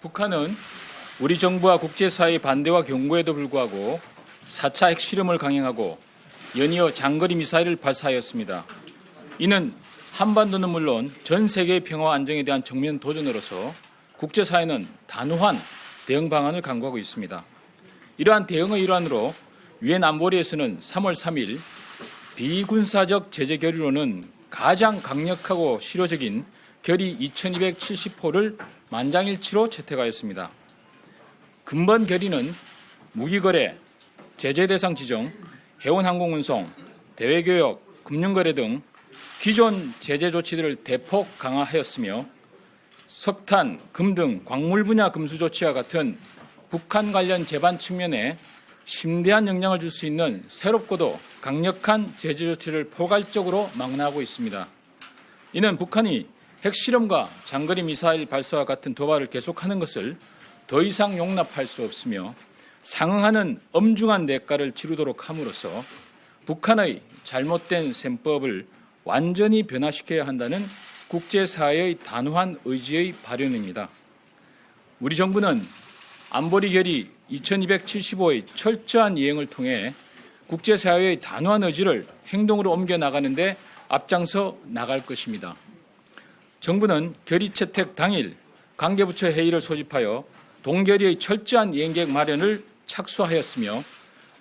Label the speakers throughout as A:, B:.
A: 북한은 우리 정부와 국제사회의 반대와 경고에도 불구하고 4차 핵실험을 강행하고 연이어 장거리 미사일을 발사하였습니다. 이는 한반도는 물론 전 세계의 평화와 안정에 대한 정면 도전으로서 국제사회는 단호한 대응 방안을 강구하고 있습니다. 이러한 대응의 일환으로 유엔 안보리에서는 3월 3일 비군사적 제재 결의로는 가장 강력하고 실효적인 결의 2270호를 만장일치로 채택하였습니다. 근본 결의는 무기거래, 제재 대상 지정, 해운항공운송, 대외교역, 금융거래 등 기존 제재 조치들을 대폭 강화하였으며 석탄, 금 등 광물 분야 금수 조치와 같은 북한 관련 제반 측면에 심대한 영향을 줄 수 있는 새롭고도 강력한 제재 조치를 포괄적으로 망라하고 있습니다. 이는 북한이 핵실험과 장거리 미사일 발사와 같은 도발을 계속하는 것을 더 이상 용납할 수 없으며 상응하는 엄중한 대가를 치르도록 함으로써 북한의 잘못된 셈법을 완전히 변화시켜야 한다는 국제사회의 단호한 의지의 발현입니다. 우리 정부는 안보리 결의 2275의 철저한 이행을 통해 국제사회의 단호한 의지를 행동으로 옮겨나가는 데 앞장서 나갈 것입니다. 정부는 결의 채택 당일 관계부처 회의를 소집하여 동결의의 철저한 이행계획 마련을 착수하였으며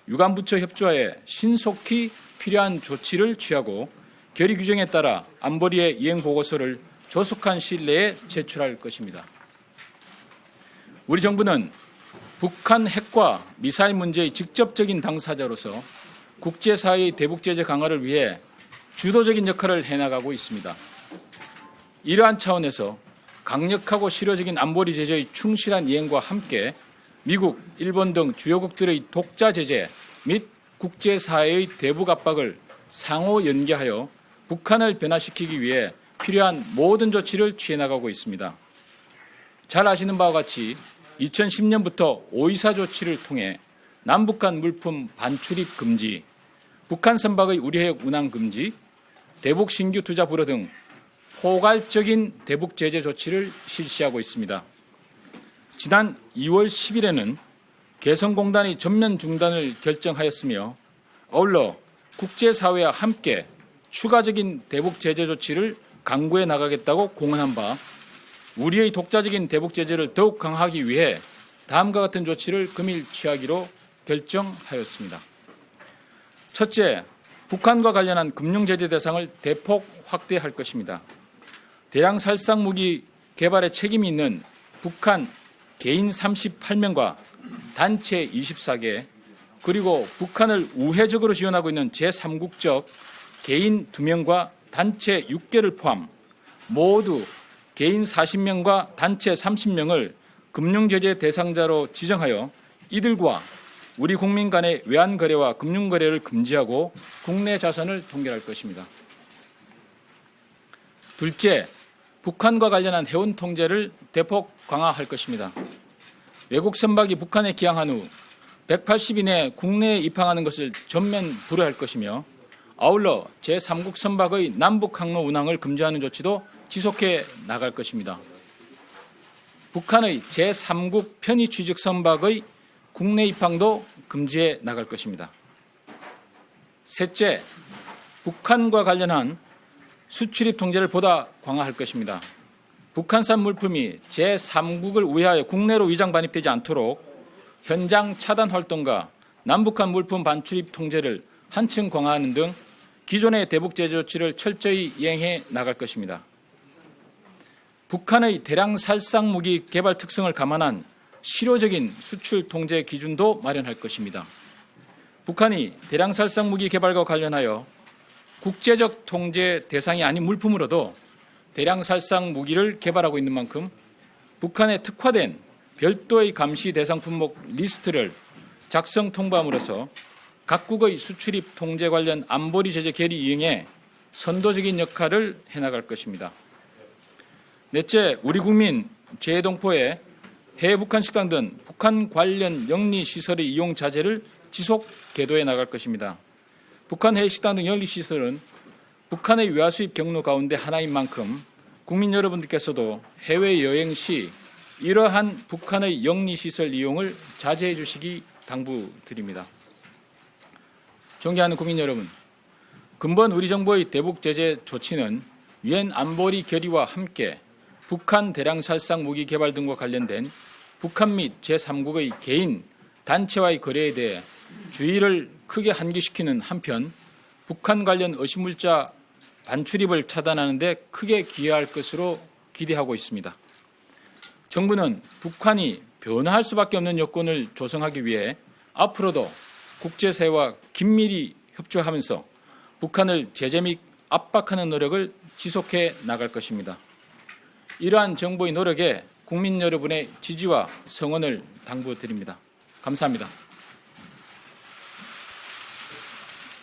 A: 유관부처 협조하에 신속히 필요한 조치를 취하고 결의 규정에 따라 안보리의 이행 보고서를 조속한 시일 내에 제출할 것입니다. 우리 정부는 북한 핵과 미사일 문제의 직접적인 당사자로서 국제사회의 대북 제재 강화를 위해 주도적인 역할을 해나가고 있습니다. 이러한 차원에서 강력하고 실효적인 안보리 제재의 충실한 이행과 함께 미국, 일본 등 주요국들의 독자 제재 및 국제사회의 대북 압박을 상호 연계하여 북한을 변화시키기 위해 필요한 모든 조치를 취해나가고 있습니다. 잘 아시는 바와 같이 2010년부터 524 조치를 통해 남북한 물품 반출입 금지, 북한 선박의 우리해역 운항 금지, 대북 신규 투자 불허 등 포괄적인 대북 제재 조치를 실시하고 있습니다. 지난 2월 10일에는 개성공단의 전면 중단을 결정하였으며 아울러 국제사회와 함께 추가적인 대북 제재 조치를 강구해 나가겠다고 공언한 바 우리의 독자적인 대북 제재를 더욱 강화하기 위해 다음과 같은 조치를 금일 취하기로 결정하였습니다. 첫째, 북한과 관련한 금융제재 대상을 대폭 확대할 것입니다. 대량 살상 무기 개발에 책임이 있는 북한 개인 38명과 단체 24개, 그리고 북한을 우회적으로 지원하고 있는 제3국적 개인 2명과 단체 6개를 포함 모두 개인 40명과 단체 30명을 금융제재 대상자로 지정하여 이들과 우리 국민 간의 외환거래와 금융거래를 금지하고 국내 자산을 통결할 것입니다. 둘째, 북한과 관련한 해운 통제를 대폭 강화할 것입니다. 외국 선박이 북한에 기항한 후 180일 내에 국내에 입항하는 것을 전면 불허할 것이며 아울러 제3국 선박의 남북 항로 운항을 금지하는 조치도 지속해 나갈 것입니다. 북한의 제3국 편의 취직 선박의 국내 입항도 금지해 나갈 것입니다. 셋째, 북한과 관련한 수출입 통제를 보다 강화할 것입니다. 북한산 물품이 제3국을 우회하여 국내로 위장 반입되지 않도록 현장 차단 활동과 남북한 물품 반출입 통제를 한층 강화하는 등 기존의 대북 제재 조치를 철저히 이행해 나갈 것입니다. 북한의 대량 살상 무기 개발 특성을 감안한 실효적인 수출 통제 기준도 마련할 것입니다. 북한이 대량 살상 무기 개발과 관련하여 국제적 통제 대상이 아닌 물품으로도 대량 살상 무기를 개발하고 있는 만큼 북한에 특화된 별도의 감시 대상 품목 리스트를 작성 통보함으로써 각국의 수출입 통제 관련 안보리 제재 결의 이행에 선도적인 역할을 해나갈 것입니다. 넷째, 우리 국민 재해동포에 해외 북한 식당 등 북한 관련 영리 시설의 이용 자제를 지속 계도해 나갈 것입니다. 북한 해외 식당 등 영리 시설은 북한의 외화 수입 경로 가운데 하나인 만큼 국민 여러분들께서도 해외 여행 시 이러한 북한의 영리시설 이용을 자제해 주시기 당부드립니다. 존경하는 국민 여러분, 근본 우리 정부의 대북 제재 조치는 유엔 안보리 결의와 함께 북한 대량살상 무기 개발 등과 관련된 북한 및 제3국의 개인, 단체와의 거래에 대해 주의를 크게 환기시키는 한편 북한 관련 의심물자 반출입을 차단하는 데 크게 기여할 것으로 기대하고 있습니다. 정부는 북한이 변화할 수밖에 없는 여건을 조성하기 위해 앞으로도 국제사회와 긴밀히 협조하면서 북한을 제재 및 압박하는 노력을 지속해 나갈 것입니다. 이러한 정부의 노력에 국민 여러분의 지지와 성원을 당부드립니다. 감사합니다.